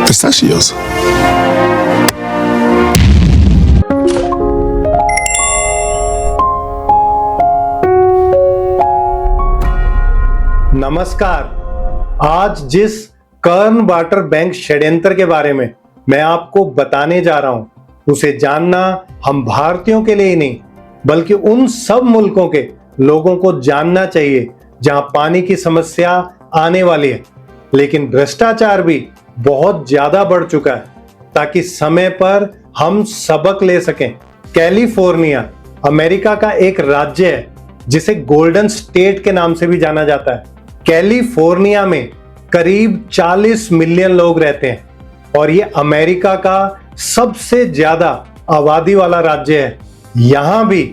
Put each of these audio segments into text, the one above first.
Pistachios. नमस्कार। आज जिस कर्न वाटर बैंक षड्यंत्र के बारे में मैं आपको बताने जा रहा हूं, उसे जानना हम भारतीयों के लिए ही नहीं बल्कि उन सब मुल्कों के लोगों को जानना चाहिए जहां पानी की समस्या आने वाली है, लेकिन भ्रष्टाचार भी बहुत ज्यादा बढ़ चुका है, ताकि समय पर हम सबक ले सकें। कैलिफोर्निया अमेरिका का एक राज्य है जिसे गोल्डन स्टेट के नाम से भी जाना जाता है। कैलिफोर्निया में करीब 40 मिलियन लोग रहते हैं और ये अमेरिका का सबसे ज्यादा आबादी वाला राज्य है। यहां भी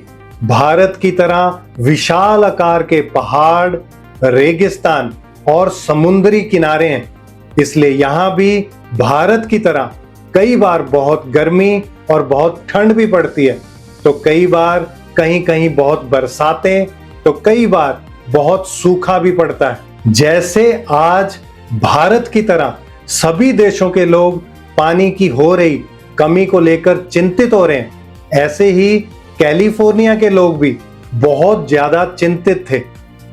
भारत की तरह विशाल आकार के पहाड़, रेगिस्तान और समुद्री किनारे हैं, इसलिए यहां भी भारत की तरह कई बार बहुत गर्मी और बहुत ठंड भी पड़ती है, तो कई बार कहीं कहीं बहुत बरसातें, तो कई बार बहुत सूखा भी पड़ता है। जैसे आज भारत की तरह सभी देशों के लोग पानी की हो रही कमी को लेकर चिंतित हो रहे हैं, ऐसे ही कैलिफोर्निया के लोग भी बहुत ज्यादा चिंतित थे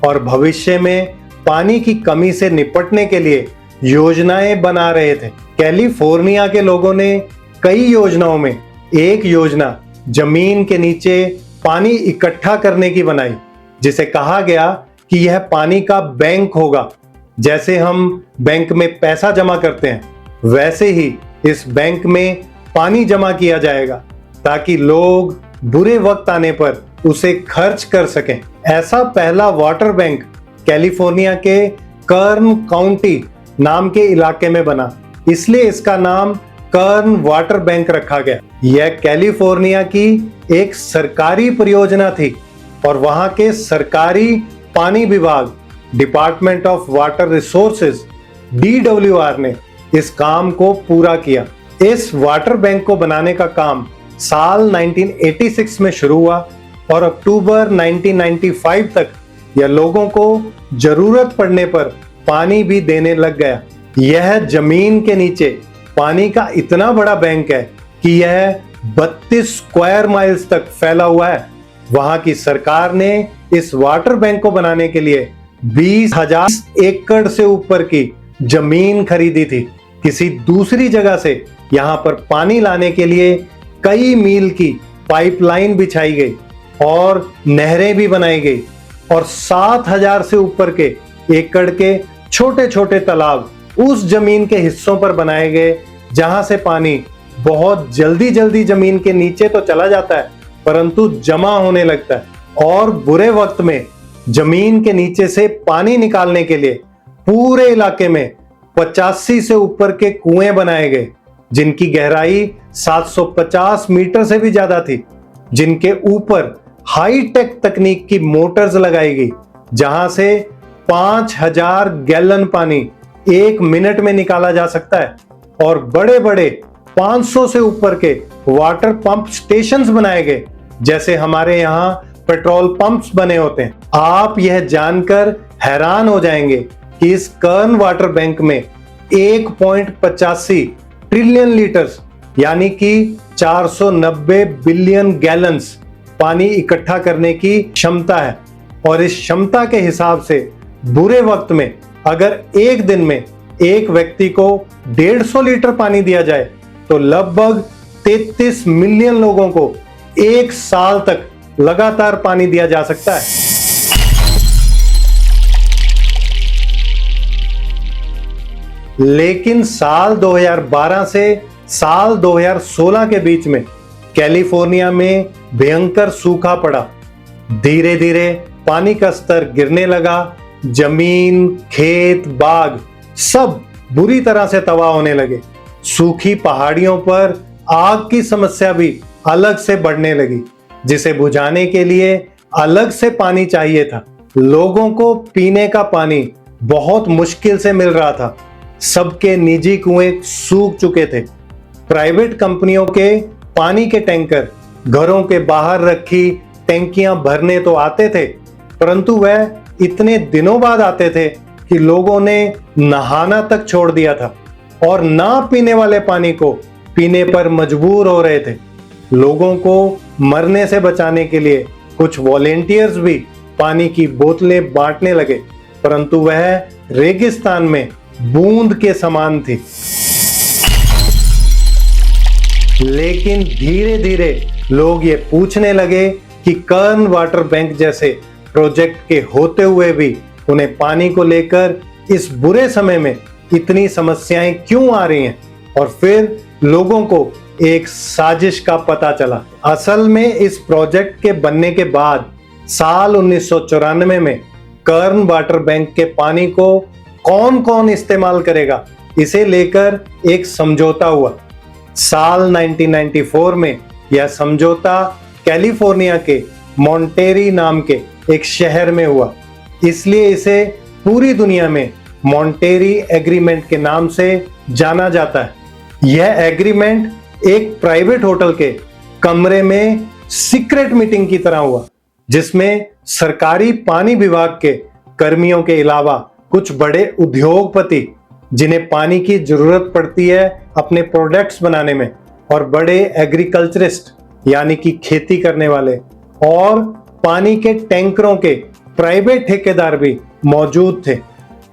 और भविष्य में पानी की कमी से निपटने के लिए योजनाएं बना रहे थे। कैलिफोर्निया के लोगों ने कई योजनाओं में एक योजना जमीन के नीचे पानी इकट्ठा करने की बनाई, जिसे कहा गया कि यह पानी का बैंक होगा। जैसे हम बैंक में पैसा जमा करते हैं, वैसे ही इस बैंक में पानी जमा किया जाएगा ताकि लोग बुरे वक्त आने पर उसे खर्च कर सकें। ऐसा पहला वाटर बैंक कैलिफोर्निया के कर्न काउंटी नाम के इलाके में बना, इसलिए इसका नाम कर्न वाटर बैंक रखा गया। यह कैलिफोर्निया की एक सरकारी परियोजना थी और वहां के सरकारी पानी विभाग, department of water resources DWR ने इस काम को पूरा किया। इस वाटर बैंक को बनाने का काम साल 1986 में शुरू हुआ और अक्टूबर 1995 तक यह लोगों को जरूरत पड़ने पर पानी भी देने लग गया। यह जमीन के नीचे पानी का इतना बड़ा बैंक है कि यह 32 स्क्वायर माइल्स तक फैला हुआ है। वहां की सरकार ने इस वाटर बैंक को बनाने के लिए 20,000 एकड़ से ऊपर की जमीन खरीदी थी। किसी दूसरी जगह से यहां पर पानी लाने के लिए कई मील की पाइपलाइन बिछाई गई और नहरें भी बनाई गई और 7,000 से ऊपर के एकड़ के छोटे छोटे तालाब उस जमीन के हिस्सों पर बनाए गए जहां से पानी बहुत जल्दी जल्दी जमीन के नीचे तो चला जाता है, परंतु जमा होने लगता है। और बुरे वक्त में जमीन के नीचे से पानी निकालने के लिए पूरे इलाके में 85 से ऊपर के कुएं बनाए गए, जिनकी गहराई 750 मीटर से भी ज्यादा थी, जिनके ऊपर हाई टेक तकनीक की मोटर्स लगाई गई, जहां से 5,000 गैलन पानी 1 मिनट में निकाला जा सकता है। और बड़े बड़े 500 से ऊपर के वाटर पंप स्टेशंस बनाए गए, जैसे हमारे यहाँ पेट्रोल पंप्स बने होते हैं। आप यह जानकर हैरान हो जाएंगे कि इस कर्न वाटर बैंक में 1.85 ट्रिलियन लीटर्स यानी कि 490 बिलियन गैलन्स पानी इकट्ठा करने की क्षमता है। और इस क्षमता के हिसाब से बुरे वक्त में अगर एक दिन में एक व्यक्ति को 150 लीटर पानी दिया जाए तो लगभग 33 मिलियन लोगों को एक साल तक लगातार पानी दिया जा सकता है। लेकिन साल 2012 से साल 2016 के बीच में कैलिफोर्निया में भयंकर सूखा पड़ा। धीरे धीरे पानी का स्तर गिरने लगा। जमीन, खेत, बाग सब बुरी तरह से तबाह होने लगे। सूखी पहाड़ियों पर आग की समस्या भी अलग से बढ़ने लगी, जिसे बुझाने के लिए अलग से पानी चाहिए था। लोगों को पीने का पानी बहुत मुश्किल से मिल रहा था। सबके निजी कुएं सूख चुके थे। प्राइवेट कंपनियों के पानी के टैंकर घरों के बाहर रखी टैंकियां भरने तो आते थे, परंतु वह इतने दिनों बाद आते थे कि लोगों ने नहाना तक छोड़ दिया था। और ना पीने वाले पानी को पीने पर मजबूर हो रहे थे। लोगों को मरने से बचाने के लिए कुछ वॉलेंटियर्स भी पानी की बोतलें बांटने लगे, परंतु वह रेगिस्तान में बूंद के समान थी। लेकिन धीरे धीरे लोग ये पूछने लगे कि कर्न वाटर बैंक जैसे प्रोजेक्ट के होते हुए भी उन्हें पानी को लेकर इस बुरे समय में इतनी समस्याएं क्यों आ रही हैं। और फिर लोगों को एक साजिश का पता चला। असल में इस प्रोजेक्ट के बनने के बाद साल 1994 में कर्न वाटर बैंक के पानी को कौन कौन इस्तेमाल करेगा, इसे लेकर एक समझौता हुआ। साल 1994 में यह समझौता कैलिफोर्निया के मॉन्टेरी नाम के एक शहर में हुआ, इसलिए इसे पूरी दुनिया में मॉन्टेरी एग्रीमेंट के नाम से जाना जाता है। यह एग्रीमेंट एक प्राइवेट होटल के कमरे में सीक्रेट मीटिंग की तरह हुआ, जिसमें सरकारी पानी विभाग के कर्मियों के अलावा कुछ बड़े उद्योगपति, जिन्हें पानी की जरूरत पड़ती है अपने प्रोडक्ट्स बनाने में, और बड़े एग्रीकल्चरिस्ट यानी कि खेती करने वाले, और पानी के टैंकरों के प्राइवेट ठेकेदार भी मौजूद थे।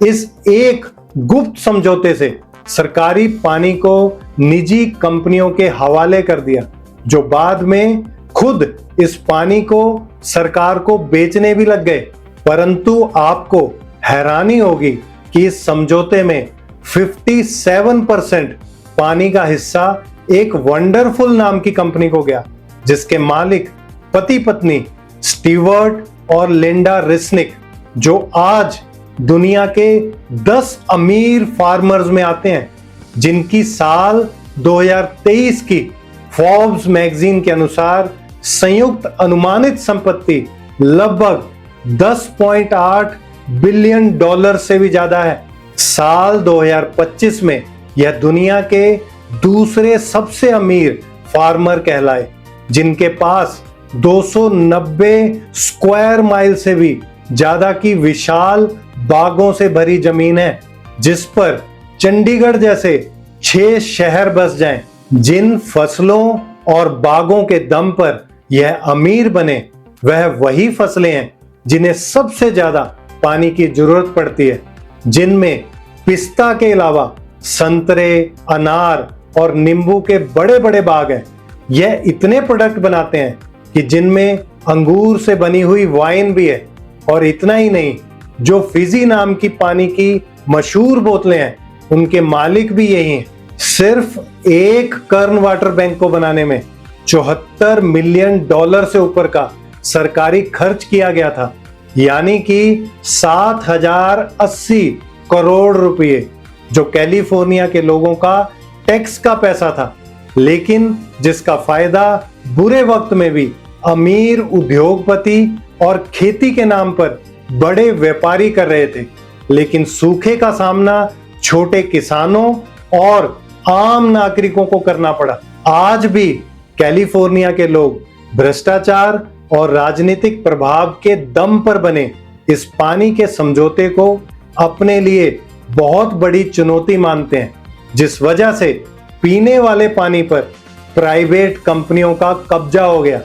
इस एक गुप्त समझौते से सरकारी पानी को निजी कंपनियों के हवाले कर दिया, जो बाद में खुद इस पानी को सरकार को बेचने भी लग गए। परंतु आपको हैरानी होगी कि इस समझौते में 57% पानी का हिस्सा एक वंडरफुल नाम की कंपनी को गया, जिसके मालिक पति पत्नी स्टीवर्ट और लिंडा रिस्निक, जो आज दुनिया के 10 अमीर फार्मर्स में आते हैं, जिनकी साल 2023 की फोर्ब्स मैगजीन के अनुसार संयुक्त अनुमानित संपत्ति लगभग 10.8 बिलियन डॉलर से भी ज्यादा है। साल 2025 में यह दुनिया के दूसरे सबसे अमीर फार्मर कहलाए, जिनके पास 290 स्क्वायर माइल से भी ज्यादा की विशाल बागों से भरी जमीन है, जिस पर चंडीगढ़ जैसे 6 शहर बस जाएं। जिन फसलों और बागों के दम पर यह अमीर बने, वह वही फसलें हैं जिन्हें सबसे ज्यादा पानी की जरूरत पड़ती है, जिनमें पिस्ता के अलावा संतरे, अनार और नींबू के बड़े बड़े बाग हैं। यह इतने प्रोडक्ट बनाते हैं कि जिनमें अंगूर से बनी हुई वाइन भी है। और इतना ही नहीं, जो फिजी नाम की पानी की मशहूर बोतलें हैं, उनके मालिक भी यही हैं। सिर्फ एक कर्न वाटर बैंक को बनाने में 74 मिलियन डॉलर से ऊपर का सरकारी खर्च किया गया था, यानी कि 7,080 करोड़ रुपए, जो कैलिफोर्निया के लोगों का टैक्स का पैसा था, लेकिन जिसका फायदा बुरे वक्त में भी अमीर उद्योगपति और खेती के नाम पर बड़े व्यापारी कर रहे थे। लेकिन सूखे का सामना छोटे किसानों और आम नागरिकों को करना पड़ा। आज भी कैलिफोर्निया के लोग भ्रष्टाचार और राजनीतिक प्रभाव के दम पर बने इस पानी के समझौते को अपने लिए बहुत बड़ी चुनौती मानते हैं, जिस वजह से पीने वाले पानी पर प्राइवेट कंपनियों का कब्जा हो गया,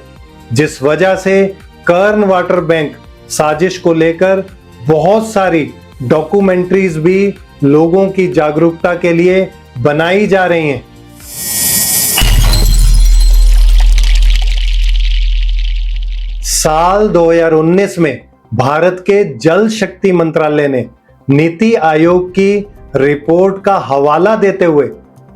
जिस वजह से कर्न वाटर बैंक साजिश को लेकर बहुत सारी डॉक्यूमेंट्रीज भी लोगों की जागरूकता के लिए बनाई जा रही हैं। साल 2019 में भारत के जल शक्ति मंत्रालय ने नीति आयोग की रिपोर्ट का हवाला देते हुए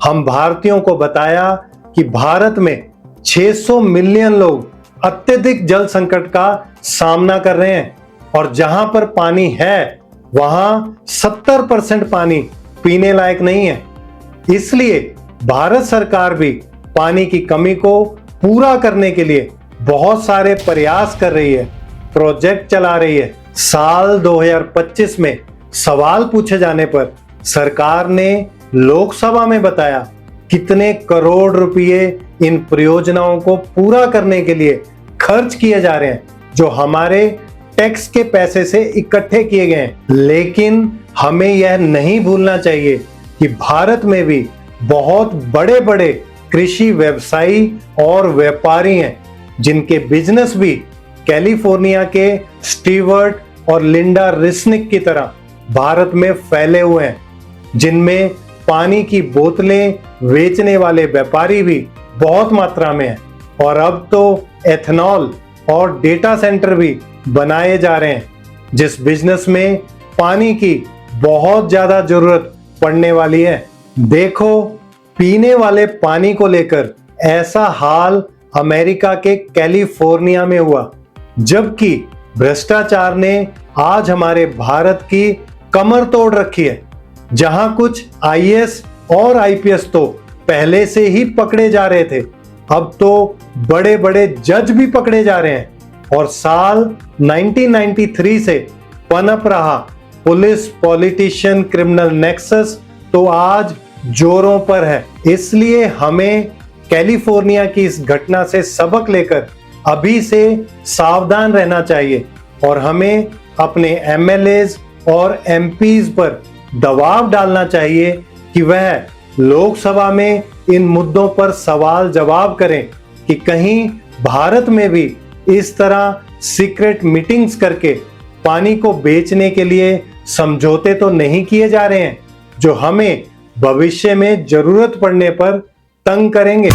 हम भारतीयों को बताया कि भारत में 600 मिलियन लोग अत्यधिक जल संकट का सामना कर रहे हैं, और जहां पर पानी है वहां 70% पानी पीने लायक नहीं है। इसलिए भारत सरकार भी पानी की कमी को पूरा करने के लिए बहुत सारे प्रयास कर रही है, प्रोजेक्ट चला रही है। साल 2025 में सवाल पूछे जाने पर सरकार ने लोकसभा में बताया कितने करोड़ रुपए इन परियोजनाओं को पूरा करने के लिए खर्च किए जा रहे हैं, जो हमारे टैक्स के पैसे से इकट्ठे किए गए हैं। लेकिन हमें यह नहीं भूलना चाहिए कि भारत में भी बहुत बड़े बड़े कृषि व्यवसायी और व्यापारी हैं जिनके बिजनेस भी कैलिफोर्निया के स्टीवर्ट और लिंडा रिस्निक की तरह भारत में फैले हुए हैं, जिनमें पानी की बोतलें बेचने वाले व्यापारी भी बहुत मात्रा में हैं। और अब तो एथेनॉल और डेटा सेंटर भी बनाए जा रहे हैं, जिस बिजनेस में पानी की बहुत ज्यादा जरूरत पड़ने वाली है। देखो, पीने वाले पानी को लेकर ऐसा हाल अमेरिका के कैलिफोर्निया में हुआ, जबकि भ्रष्टाचार ने आज हमारे भारत की कमर तोड़ रखी है। जहां कुछ आईएएस और आईपीएस तो पहले से ही पकड़े जा रहे थे, अब तो बड़े बड़े जज भी पकड़े जा रहे हैं। और साल 1993 से पनप रहा पुलिस पॉलिटिशियन क्रिमिनल नेक्सस तो आज जोरों पर है। इसलिए हमें कैलिफोर्निया की इस घटना से सबक लेकर अभी से सावधान रहना चाहिए और हमें अपने एमएलएज और एमपीज पर दबाव डालना चाहिए कि वह लोकसभा में इन मुद्दों पर सवाल जवाब करें कि कहीं भारत में भी इस तरह सीक्रेट मीटिंग्स करके पानी को बेचने के लिए समझौते तो नहीं किए जा रहे हैं, जो हमें भविष्य में जरूरत पड़ने पर तंग करेंगे।